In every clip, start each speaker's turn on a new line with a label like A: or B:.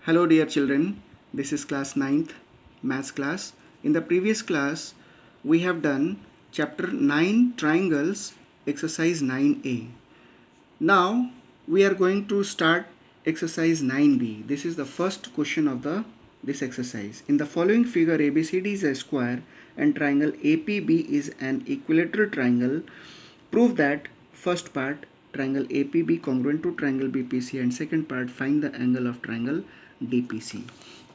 A: Hello dear children, this is class 9th maths class. In the previous class we have done chapter 9 triangles exercise 9a. Now we are going to start exercise 9b. This is the first question of this exercise. In the following figure, ABCD is a square and triangle APB is an equilateral triangle. Prove that first part triangle APB congruent to triangle BPC and second part find the angle of triangle DPC.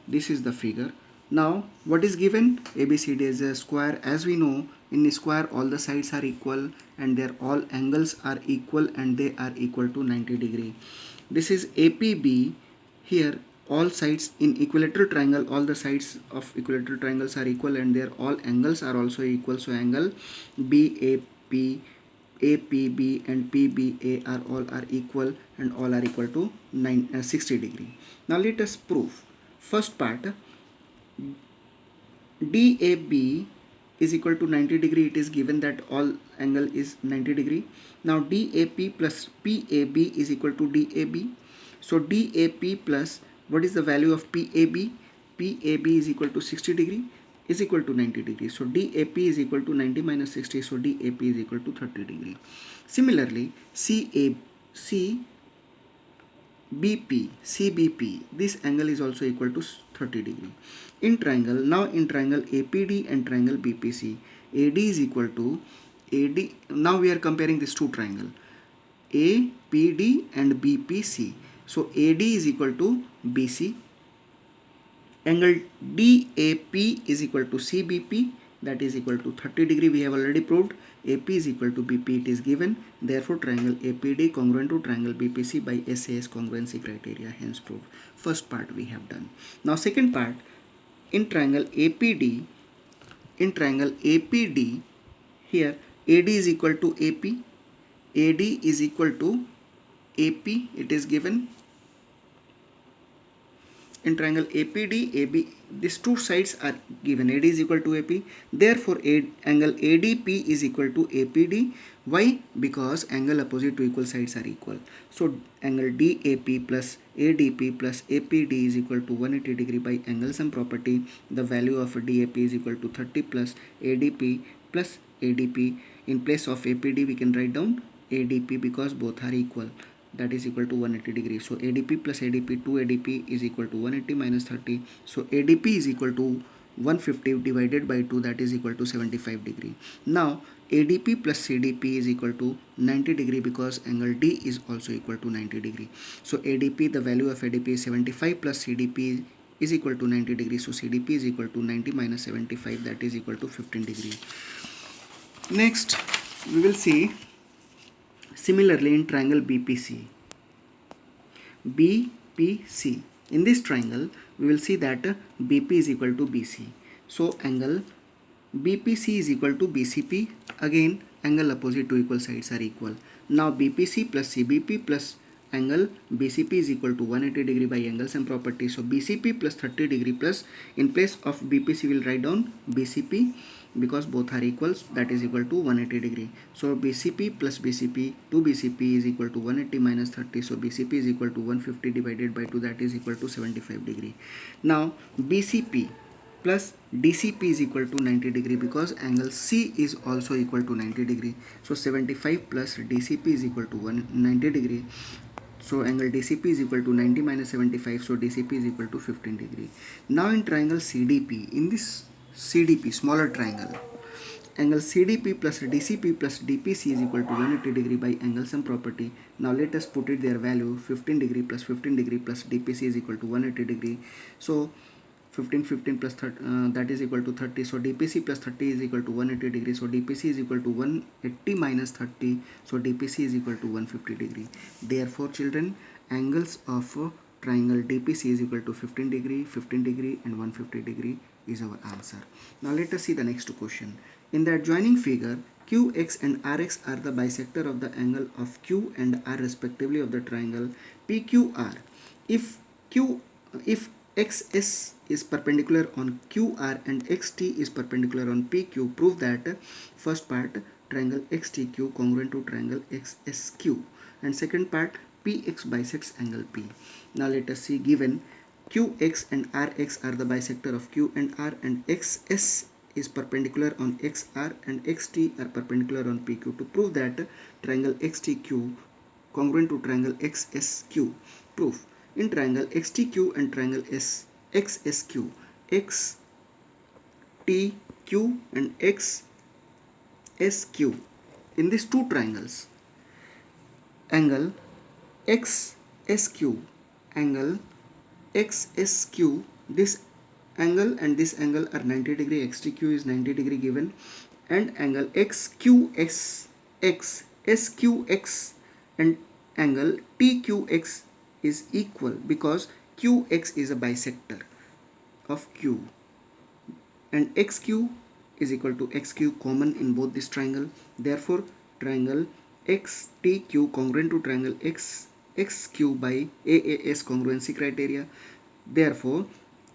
A: This is the figure. Now what is given? ABCD is a square. As we know, in a square all the sides are equal and their all angles are equal and they are equal to 90 degree. This is APB. Here all sides in equilateral triangle, all the sides of equilateral triangles are equal and their all angles are also equal. So angle BAP, APB and PBA are equal and all are equal to 60 degree. Now let us prove. First part, DAB is equal to 90 degree. It is given that all angle is 90 degree. Now DAP plus PAB is equal to DAB. So DAP plus what is the value of PAB? PAB is equal to 60 degree is equal to 90 degree. So DAP is equal to 90 minus 60. So DAP is equal to 30 degree. Similarly, CBP, this angle is also equal to 30 degree. In triangle, now in triangle APD and triangle BPC, AD is equal to AD. Now we are comparing these two triangle, APD and BPC. So AD is equal to BC. Angle DAP is equal to CBP, that is equal to 30 degree. We have already proved. AP is equal to BP, it is given. Therefore triangle APD congruent to triangle BPC by SAS congruency criteria, hence proved. First part we have done. Now second part, in triangle APD, here AD is equal to AP, AD is equal to AP, it is given. In triangle APD, AB, these two sides are given. AD is equal to AP. Therefore, angle ADP is equal to APD. Why? Because angle opposite to equal sides are equal. So, angle DAP plus ADP plus APD is equal to 180 degree by angle sum property. The value of DAP is equal to 30 plus ADP plus ADP. In place of APD, we can write down ADP because both are equal, that is equal to 180 degrees. So ADP plus ADP, 2 ADP is equal to 180 minus 30. So ADP is equal to 150 divided by 2, that is equal to 75 degree. Now ADP plus CDP is equal to 90 degree because angle D is also equal to 90 degree. So ADP, the value of ADP is 75 plus CDP is equal to 90 degree. So CDP is equal to 90 minus 75, that is equal to 15 degree. Next we will see similarly in triangle BPC. In this triangle we will see that BP is equal to BC. So angle BPC is equal to BCP. Again angle opposite to equal sides are equal. Now BPC plus CBP plus angle BCP is equal to 180 degree by angle sum property. So BCP plus 30 degree plus, in place of BPC we will write down BCP because both are equals, that is equal to 180 degree. So BCP plus BCP, 2 BCP is equal to 180 minus 30. So BCP is equal to 150 divided by 2, that is equal to 75 degree. Now BCP plus DCP is equal to 90 degree because angle C is also equal to 90 degree. So 75 plus DCP is equal to 190 degree. So angle DCP is equal to 90 minus 75. So DCP is equal to 15 degree. Now in triangle CDP, in this CDP, smaller triangle, angle CDP plus DCP plus DPC is equal to 180 degree by angle sum property. Now let us put it their value, 15 degree plus 15 degree plus DPC is equal to 180 degree. So 15 plus 30, that is equal to 30. So DPC plus 30 is equal to 180 degree. So DPC is equal to 180 minus 30. So DPC is equal to 150 degree. Therefore children, angles of triangle DPC is equal to 15 degree, 15 degree and 150 degree is our answer. Now let us see the next question. In the adjoining figure, QX and RX are the bisector of the angle of Q and R respectively of the triangle PQR. If XS is perpendicular on QR and XT is perpendicular on PQ, prove that first part triangle XTQ congruent to triangle XSQ and second part PX bisects angle P. Now let us see given QX and RX are the bisector of Q and R, and XS is perpendicular on XR and XT are perpendicular on PQ. To prove that triangle XTQ congruent to triangle XSQ. Proof. In triangle XTQ and triangle XSQ, XTQ and XSQ, in these two triangles, angle XSQ, angle XSQ, this angle and this angle are 90 degree, XTQ is 90 degree given, and angle XQS, XSQX and angle TQX is equal because QX is a bisector of Q, and XQ is equal to XQ common in both this triangle. Therefore triangle XTQ congruent to triangle XQ by AAS congruency criteria. Therefore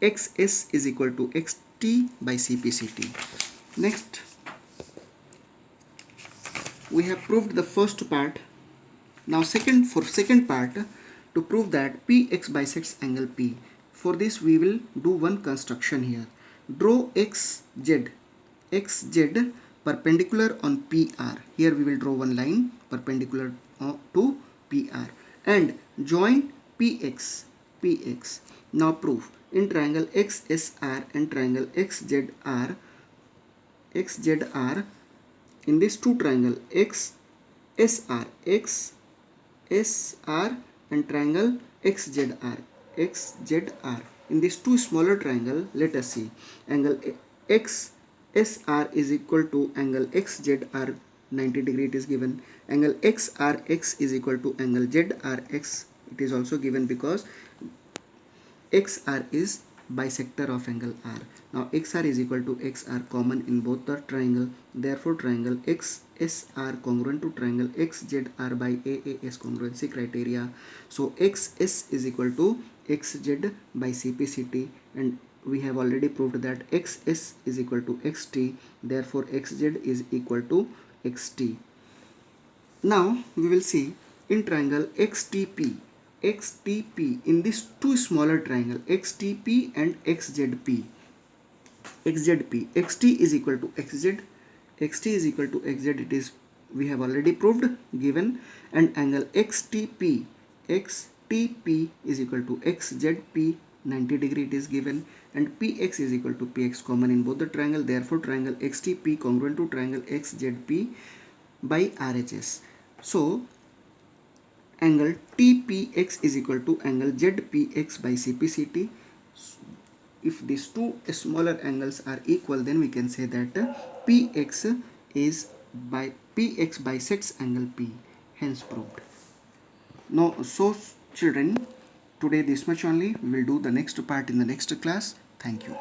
A: XS is equal to XT by CPCT. Next, we have proved the first part. Now for second part, to prove that PX bisects angle P. For this we will do one construction here. Draw XZ perpendicular on PR. Here we will draw one line perpendicular to PR and join PX. Now proof. In triangle XSR and triangle XZR, in this two triangle XSR and triangle XZR. In these two smaller triangle, let us see. Angle XSR is equal to angle XZR, 90 degree it is given. Angle XRX is equal to angle ZRX. It is also given because XR is bisector of angle R. Now XR is equal to XR common in both the triangle. Therefore triangle XSR congruent to triangle XZR by AAS congruency criteria. So XS is equal to XZ by CPCT, and we have already proved that XS is equal to XT. Therefore XZ is equal to XT. Now we will see in triangle XTP, in these two smaller triangle XTP and XZP, XT is equal to XZ, it is, we have already proved, given, and angle XTP is equal to XZP, 90 degree it is given, and PX is equal to PX common in both the triangle. Therefore triangle XTP congruent to triangle XZP by RHS. So angle TPX is equal to angle ZPX by CPCT. If these two smaller angles are equal, then we can say that PX bisects angle P. Hence proved. Now, so children, today this much only. We will do the next part in the next class. Thank you.